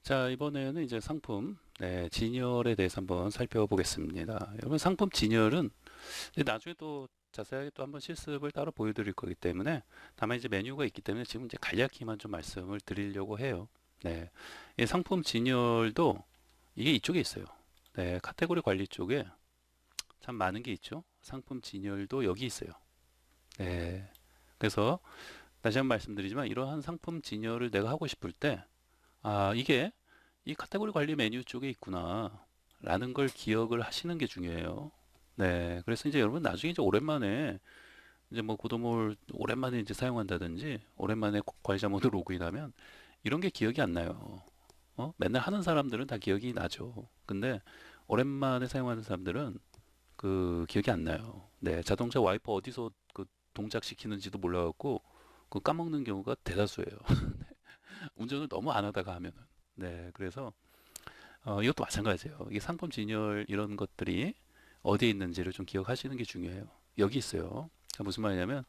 자, 이번에는 이제 상품, 진열에 대해서 한번 살펴보겠습니다. 여러분, 상품 진열은 나중에 또 자세하게 또 한번 실습을 따로 보여드릴 거기 때문에 다만 이제 메뉴가 있기 때문에 지금 이제 간략히만 좀 말씀을 드리려고 해요. 네. 이 상품 진열도 이게 이쪽에 있어요. 네. 카테고리 관리 쪽에 참 많은 게 있죠. 상품 진열도 여기 있어요. 네. 그래서 다시 한번 말씀드리지만 이러한 상품 진열을 내가 하고 싶을 때 이게 이 카테고리 관리 메뉴 쪽에 있구나 라는 걸 기억을 하시는 게 중요해요. 네, 그래서 이제 여러분 나중에 이제 오랜만에 이제 뭐 고도몰 오랜만에 이제 사용한다든지 오랜만에 관리자 모드 로그인하면 이런 게 기억이 안 나요. 맨날 하는 사람들은 다 기억이 나죠. 근데 오랜만에 사용하는 사람들은 그 기억이 안 나요. 네, 자동차 와이퍼 어디서 그 동작시키는지도 몰라갖고 그 까먹는 경우가 대다수예요. 운전을 너무 안 하다가 하면은. 네, 그래서 이것도 마찬가지예요. 이게 상품 진열 이런 것들이 어디에 있는지를 좀 기억하시는 게 중요해요. 여기 있어요. 그러니까 무슨 말이냐면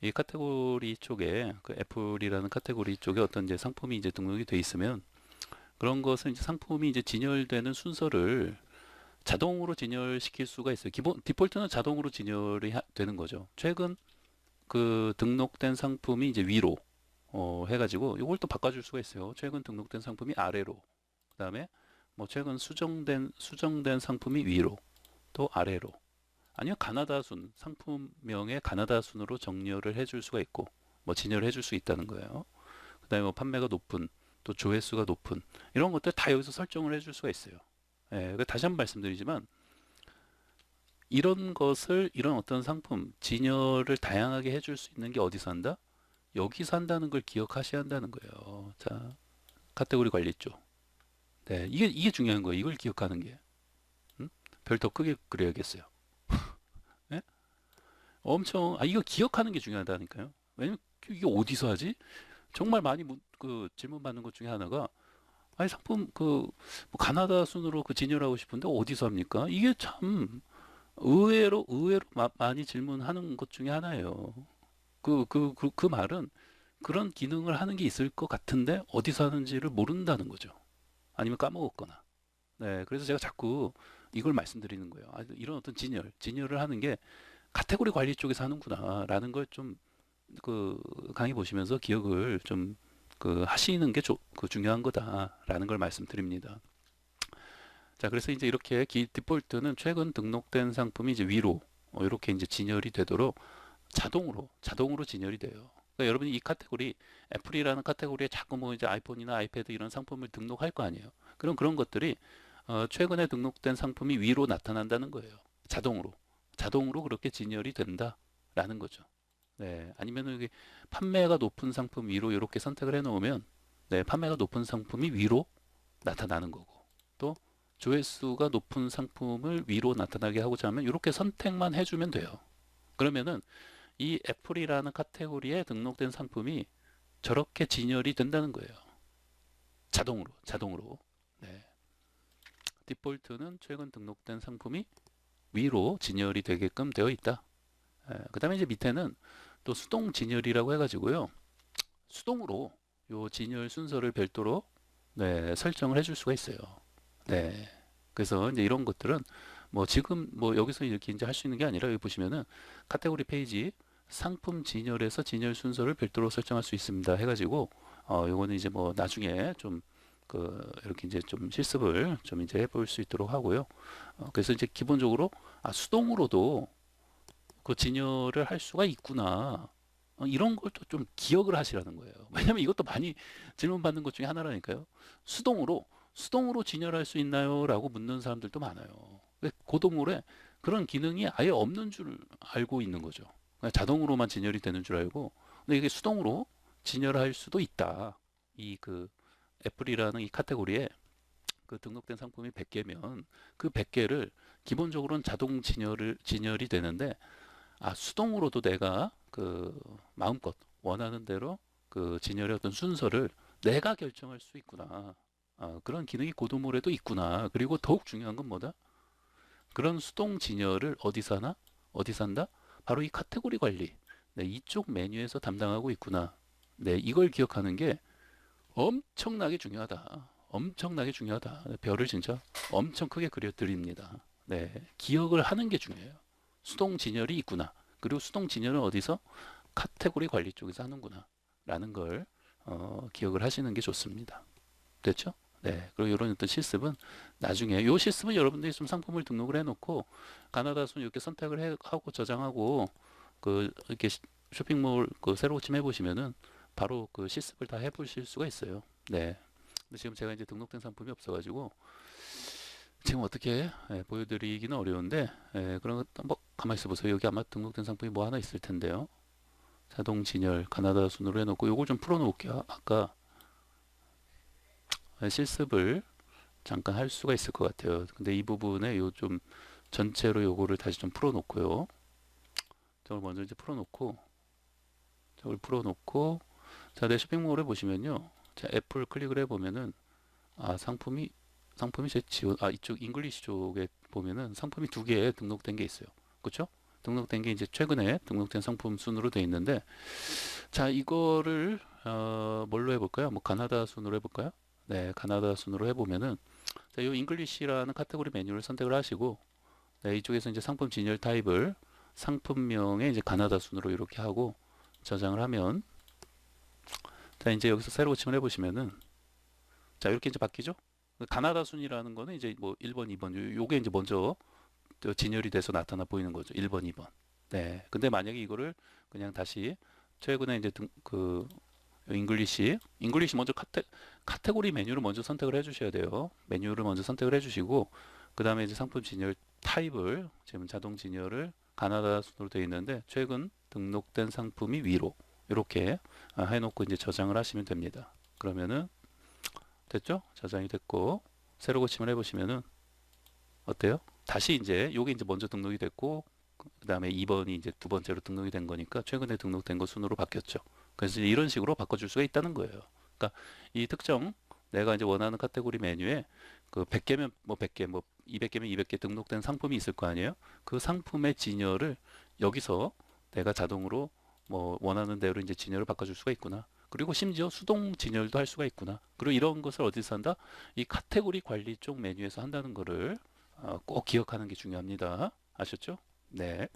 이 카테고리 쪽에 그 애플이라는 카테고리 쪽에 어떤 이제 상품이 이제 등록이 돼 있으면 그런 것은 이제 상품이 이제 진열되는 순서를 자동으로 진열시킬 수가 있어요. 기본 디폴트는 자동으로 진열이 되는 거죠. 최근 그 등록된 상품이 이제 위로 해가지고 이걸 또 바꿔줄 수가 있어요. 최근 등록된 상품이 아래로, 그다음에 뭐 최근 수정된 상품이 위로, 또 아래로. 아니면 가나다 순, 상품명의 가나다 순으로 정렬을 해줄 수가 있고, 뭐 진열을 해줄 수 있다는 거예요. 그다음에 뭐 판매가 높은, 또 조회수가 높은 이런 것들 다 여기서 설정을 해줄 수가 있어요. 예, 다시 한번 말씀드리지만 이런 것을 이런 어떤 상품 진열을 다양하게 해줄 수 있는 게 어디서 한다? 여기서 한다는 걸 기억하셔야 한다는 거예요. 자, 카테고리 관리 쪽. 네, 이게 중요한 거예요. 이걸 기억하는 게. 별 더 크게 그려야겠어요. 네? 이거 기억하는 게 중요하다니까요. 왜냐면 이게 어디서 하지? 정말 많이 그 질문 받는 것 중에 하나가 아니 상품 그 뭐 가나다 순으로 그 진열하고 싶은데 어디서 합니까? 이게 참 의외로 많이 질문하는 것 중에 하나예요. 그 말은 그런 기능을 하는 게 있을 것 같은데 어디서 하는지를 모른다는 거죠. 아니면 까먹었거나. 네, 그래서 제가 자꾸 이걸 말씀드리는 거예요. 이런 어떤 진열을 하는 게 카테고리 관리 쪽에서 하는구나라는 걸 좀 그 강의 보시면서 기억을 좀 그 하시는 게 중요한 거다라는 걸 말씀드립니다. 자, 그래서 이제 이렇게 디폴트는 최근 등록된 상품이 이제 위로 이렇게 이제 진열이 되도록 자동으로 진열이 돼요. 그러니까 여러분이 이 카테고리 애플이라는 카테고리에 자꾸 뭐 이제 아이폰이나 아이패드 이런 상품을 등록할 거 아니에요. 그럼 그런 것들이 최근에 등록된 상품이 위로 나타난다는 거예요. 자동으로 그렇게 진열이 된다라는 거죠. 네, 아니면 여기 판매가 높은 상품 위로 이렇게 선택을 해놓으면 네, 판매가 높은 상품이 위로 나타나는 거고 또 조회수가 높은 상품을 위로 나타나게 하고자 하면 이렇게 선택만 해주면 돼요. 그러면은 이 애플이라는 카테고리에 등록된 상품이 저렇게 진열이 된다는 거예요. 자동으로. 네. 디폴트는 최근 등록된 상품이 위로 진열이 되게끔 되어 있다. 그 다음에 이제 밑에는 또 수동 진열이라고 해가지고요. 수동으로 요 진열 순서를 별도로 네, 설정을 해줄 수가 있어요. 네. 그래서 이제 이런 것들은 뭐 지금 뭐 여기서 이렇게 이제 할 수 있는 게 아니라 여기 보시면은 카테고리 페이지 상품 진열에서 진열 순서를 별도로 설정할 수 있습니다. 해가지고 요거는 이제 뭐 나중에 좀 그 이렇게 이제 좀 실습을 좀 이제 해볼 수 있도록 하고요. 그래서 이제 기본적으로 수동으로도 그 진열을 할 수가 있구나. 이런 걸 또 좀 기억을 하시라는 거예요. 왜냐면 이것도 많이 질문 받는 것 중에 하나라니까요. 수동으로 진열할 수 있나요? 라고 묻는 사람들도 많아요. 고도물에 그런 기능이 아예 없는 줄 알고 있는 거죠. 그냥 자동으로만 진열이 되는 줄 알고, 근데 이게 수동으로 진열할 수도 있다. 이 그 애플이라는 이 카테고리에 그 등록된 상품이 100개면 그 100개를 기본적으로는 진열이 되는데 수동으로도 내가 그 마음껏 원하는 대로 그 진열의 어떤 순서를 내가 결정할 수 있구나. 그런 기능이 고도물에도 있구나. 그리고 더욱 중요한 건 뭐다? 그런 수동 진열을 어디서 하나? 어디서 한다? 바로 이 카테고리 관리. 네, 이쪽 메뉴에서 담당하고 있구나. 네, 이걸 기억하는 게 엄청나게 중요하다. 엄청나게 중요하다. 별을 진짜 엄청 크게 그려드립니다. 네, 기억을 하는 게 중요해요. 수동 진열이 있구나. 그리고 수동 진열은 어디서? 카테고리 관리 쪽에서 하는구나. 라는 걸 기억을 하시는 게 좋습니다. 됐죠? 네. 그리고 이런 어떤 실습은 나중에 요 실습은 여러분들이 좀 상품을 등록을 해놓고 가나다 순 이렇게 선택을 하고 저장하고 그 이렇게 쇼핑몰 그 새로 고침 해보시면은 바로 그 실습을 다 해보실 수가 있어요. 네. 근데 지금 제가 이제 등록된 상품이 없어가지고 지금 어떻게 보여드리기는 어려운데 그런 것 한번 가만히 있어 보세요. 여기 아마 등록된 상품이 뭐 하나 있을 텐데요. 자동 진열 가나다 순으로 해놓고 요걸 좀 풀어놓을게요. 아까 실습을 잠깐 할 수가 있을 것 같아요. 근데 이 부분에 요 좀 전체로 요거를 다시 좀 풀어놓고요. 저걸 먼저 이제 풀어놓고 저걸 풀어놓고 자, 내 쇼핑몰에 보시면요. 자, 애플 클릭을 해보면은 아 상품이 제 지원 이쪽 잉글리시 쪽에 보면은 상품이 두 개 등록된 게 있어요. 그렇죠? 등록된 게 이제 최근에 등록된 상품 순으로 돼 있는데 자 이거를 뭘로 해볼까요? 뭐 가나다 순으로 해볼까요? 네, 가나다 순으로 해보면은 자, 이 잉글리시라는 카테고리 메뉴를 선택을 하시고 네, 이쪽에서 이제 상품 진열 타입을 상품명에 이제 가나다 순으로 이렇게 하고 저장을 하면 자 이제 여기서 새로 고침을 해보시면은 자 이렇게 이제 바뀌죠? 가나다 순이라는 거는 이제 뭐 1번, 2번 요게 이제 먼저 진열이 돼서 나타나 보이는 거죠. 1번, 2번. 네. 근데 만약에 이거를 그냥 다시 최근에 이제 그 잉글리시 먼저 카테고리 메뉴를 먼저 선택을 해 주셔야 돼요. 메뉴를 먼저 선택을 해 주시고 그 다음에 이제 상품 진열 타입을 지금 자동 진열을 가나다 순으로 되어 있는데 최근 등록된 상품이 위로 이렇게 해놓고 이제 저장을 하시면 됩니다. 그러면은 됐죠? 저장이 됐고 새로 고침을 해보시면은 어때요? 다시 이제 요게 이제 먼저 등록이 됐고 그 다음에 2번이 이제 두 번째로 등록이 된 거니까 최근에 등록된 거 순으로 바뀌었죠. 그래서 이런 식으로 바꿔줄 수가 있다는 거예요. 그러니까 이 특정 내가 이제 원하는 카테고리 메뉴에 그 100개면 뭐 100개, 뭐 200개면 200개 등록된 상품이 있을 거 아니에요? 그 상품의 진열을 여기서 내가 자동으로 뭐 원하는 대로 이제 진열을 바꿔줄 수가 있구나. 그리고 심지어 수동 진열도 할 수가 있구나. 그리고 이런 것을 어디서 한다? 이 카테고리 관리 쪽 메뉴에서 한다는 거를 꼭 기억하는 게 중요합니다. 아셨죠? 네.